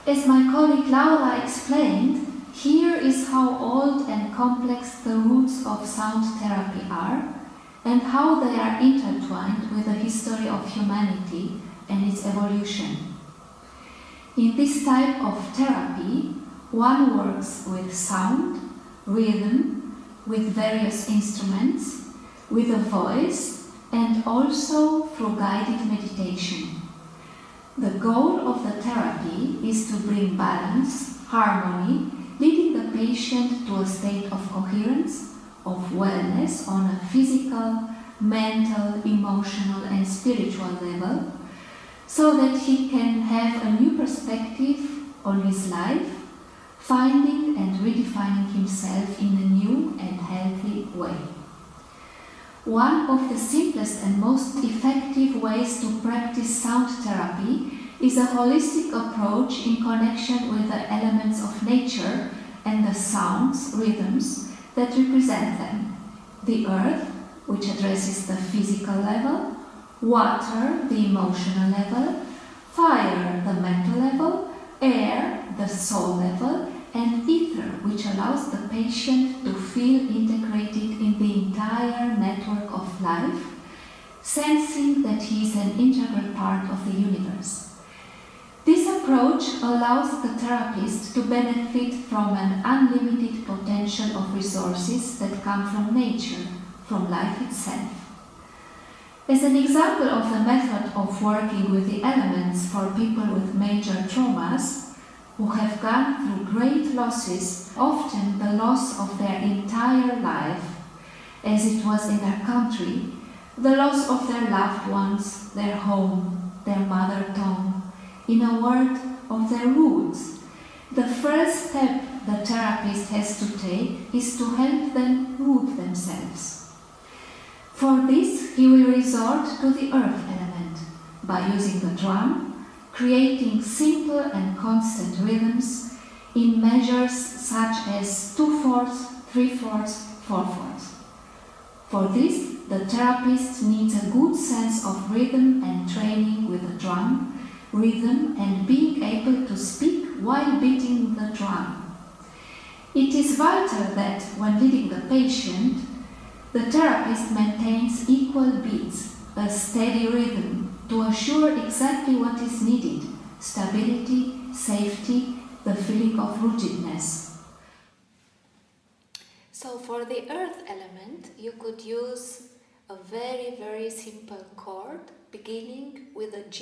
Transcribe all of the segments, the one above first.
As my colleague Laura explained, here is how old and complex the roots of sound therapy are, and how they are intertwined with the history of humanity and its evolution. In this type of therapy, one works with sound, rhythm, with various instruments, with a voice, and also through guided meditation. The goal of the therapy is to bring balance, harmony, leading the patient to a state of coherence, of wellness on a physical, mental, emotional, and spiritual level, so that he can have a new perspective on his life, finding and redefining himself in a new and healthy way. One of the simplest and most effective ways to practice sound therapy is a holistic approach in connection with the elements of nature and the sounds, rhythms that represent them. The earth, which addresses the physical level, water, the emotional level, fire, the mental level, air, the soul level, and ether, which allows the patient to feel integrated in the entire network of life, sensing that he is an integral part of the universe. This approach allows the therapist to benefit from an unlimited potential of resources that come from nature, from life itself. As an example of the method of working with the elements for people with major traumas, who have gone through great losses, often the loss of their entire life, as it was in their country, the loss of their loved ones, their home, their mother tongue, in a word, of their roots. The first step the therapist has to take is to help them root themselves. For this, he will resort to the earth element by using the drum, creating simple and constant rhythms in measures such as 2/4, 3/4, 4/4. For this, the therapist needs a good sense of rhythm and training with the drum, rhythm, and being able to speak while beating the drum. It is vital that when leading the patient, the therapist maintains equal beats, a steady rhythm, to assure exactly what is needed: stability, safety, the feeling of rootedness. So for the earth element, you could use a very, very simple chord beginning with a G.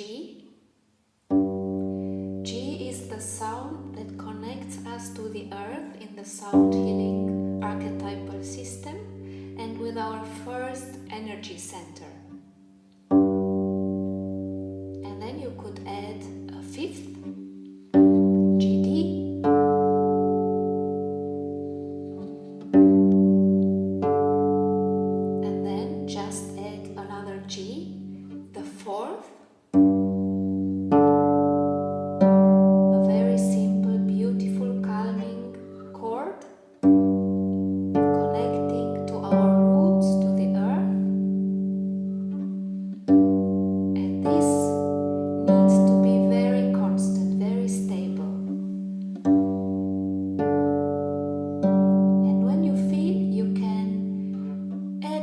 G is the sound that connects us to the earth in the sound healing archetypal system and with our first energy center. And then you could add a fifth, GD, and then just add another G, the fourth,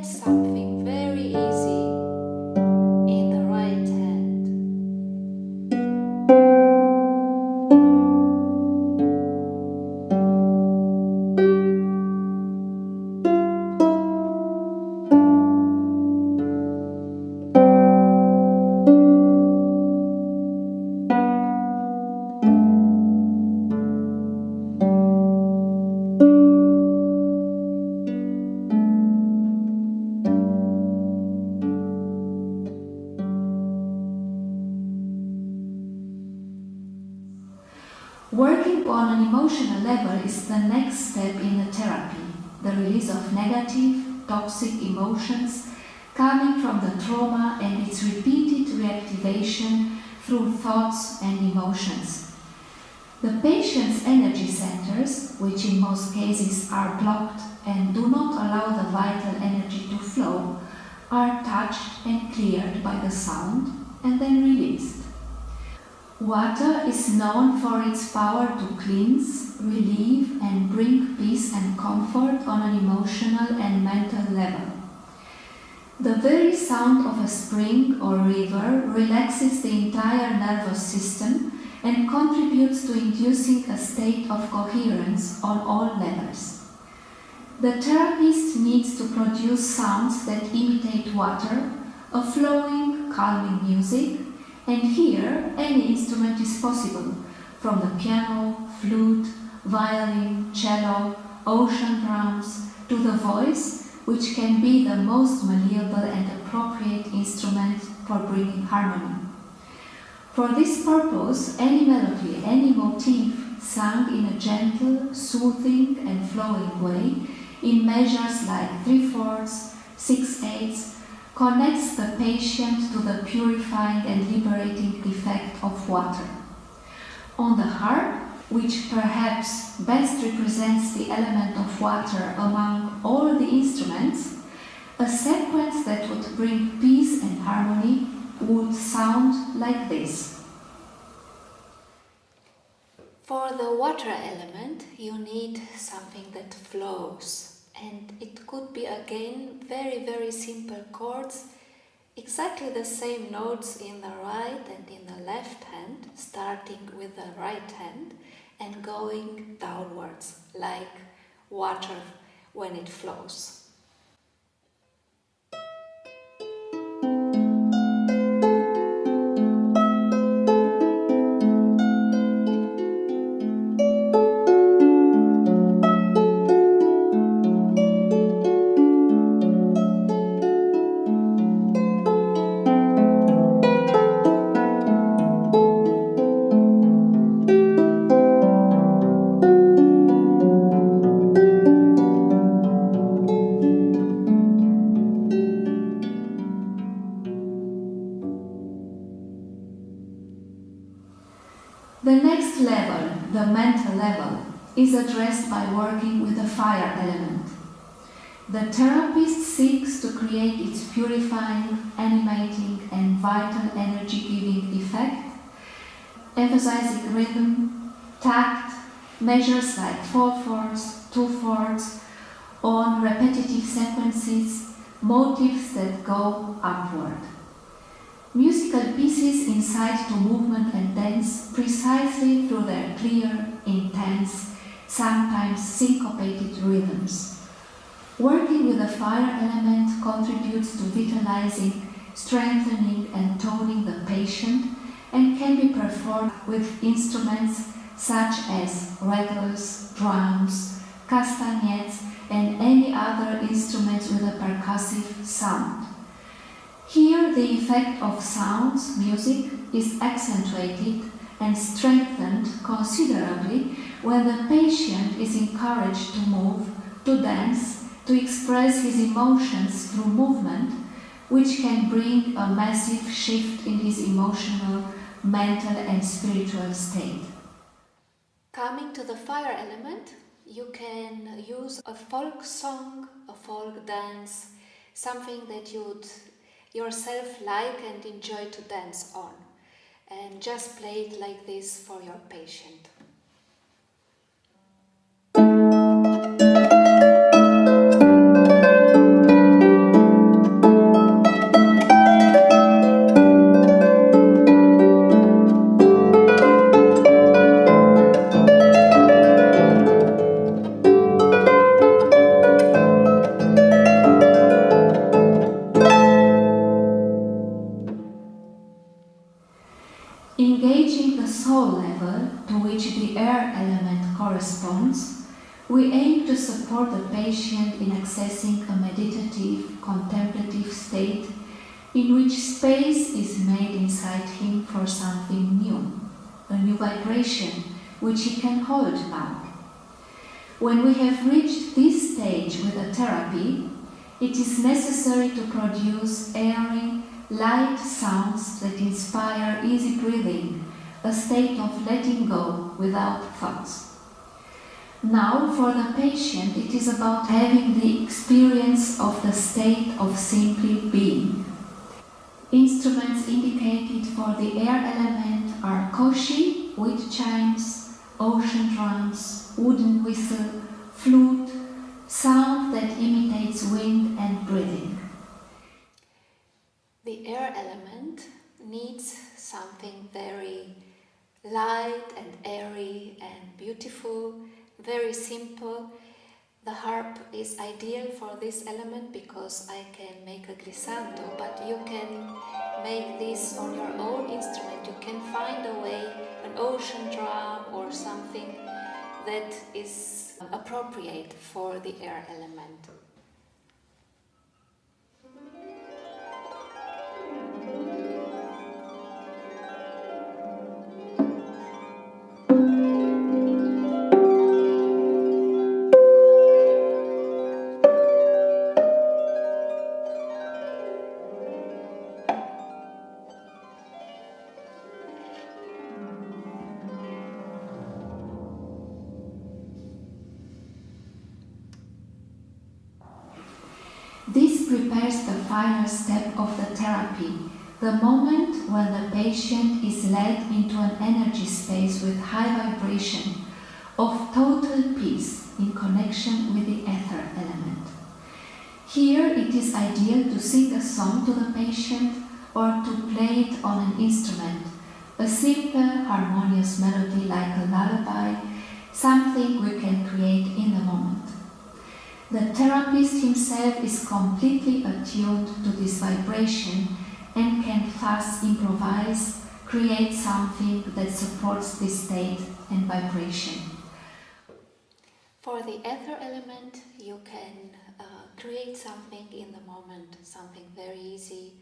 something very easy in the right hand. Working on an emotional level is the next step in the therapy, the release of negative, toxic emotions coming from the trauma and its repeated reactivation through thoughts and emotions. The patient's energy centers, which in most cases are blocked and do not allow the vital energy to flow, are touched and cleared by the sound and then released. Water is known for its power to cleanse, relieve, and bring peace and comfort on an emotional and mental level. The very sound of a spring or river relaxes the entire nervous system and contributes to inducing a state of coherence on all levels. The therapist needs to produce sounds that imitate water, a flowing, calming music, and here any instrument is possible, from the piano, flute, violin, cello, ocean drums, to the voice, which can be the most malleable and appropriate instrument for bringing harmony. For this purpose, any melody, any motif sung in a gentle, soothing and flowing way, in measures like 3/4, 6/8, connects the patient to the purifying and liberating effect of water. On the harp, which perhaps best represents the element of water among all the instruments, a sequence that would bring peace and harmony would sound like this. For the water element, you need something that flows, and it could be again very simple chords, exactly the same notes in the right and in the left hand, starting with the right hand and going downwards, like water when it flows. The next level, the mental level, is addressed by working with the fire element. The therapist seeks to create its purifying, animating, and vital energy-giving effect, emphasizing rhythm, tact, measures like 4/4, 2/4, on repetitive sequences, motifs that go upward. Musical pieces incite to movement and dance precisely through their clear, intense, sometimes syncopated rhythms. Working with the fire element contributes to vitalizing, strengthening and toning the patient and can be performed with instruments such as reglas, drums, castanets and any other instruments with a percussive sound. Here the effect of sounds, music, is accentuated and strengthened considerably when the patient is encouraged to move, to dance, to express his emotions through movement, which can bring a massive shift in his emotional, mental and spiritual state. Coming to the fire element, you can use a folk song, a folk dance, something that you'd yourself like and enjoy to dance on, and just play it like this for your patient. Engaging the soul level to which the air element corresponds, we aim to support the patient in accessing a meditative, contemplative state in which space is made inside him for something new, a new vibration which he can hold now. When we have reached this stage with the therapy, it is necessary to produce airy, light sounds that inspire easy breathing, a state of letting go without thoughts. Now, for the patient, it is about having the experience of the state of simply being. Instruments indicated for the air element are koshi, wind chimes, ocean drums, wooden whistle, flute, sound that imitates wind and breathing. The air element needs something very light and airy and beautiful, very simple. The harp is ideal for this element because I can make a glissando, but you can make this on your own instrument. You can find a way, an ocean drum or something that is appropriate for the air element. This prepares the final step of the therapy, the moment when the patient is led into an energy space with high vibration of total peace in connection with the ether element. Here it is ideal to sing a song to the patient or to play it on an instrument, a simple harmonious melody like a lullaby, something we can create in the moment. The therapist himself is completely attuned to this vibration and can thus improvise, create something that supports this state and vibration. For the ether element, you can create something in the moment, something very easy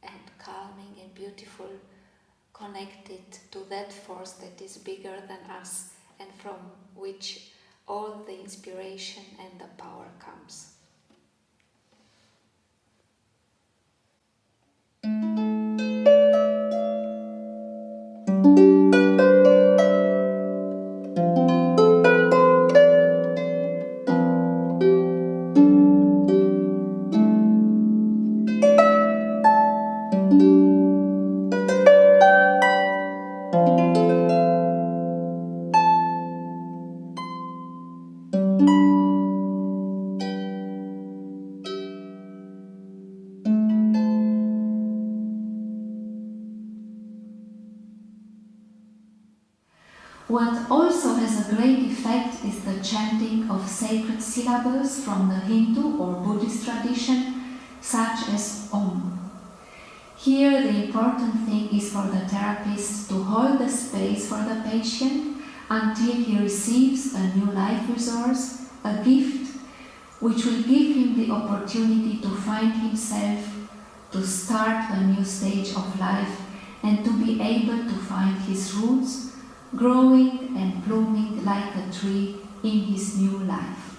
and calming and beautiful, connected to that force that is bigger than us and from which all the inspiration and the power comes. What also has a great effect is the chanting of sacred syllables from the Hindu or Buddhist tradition, such as Om. Here the important thing is for the therapist to hold the space for the patient until he receives a new life resource, a gift, which will give him the opportunity to find himself, to start a new stage of life, and to be able to find his roots, growing and blooming like a tree in his new life.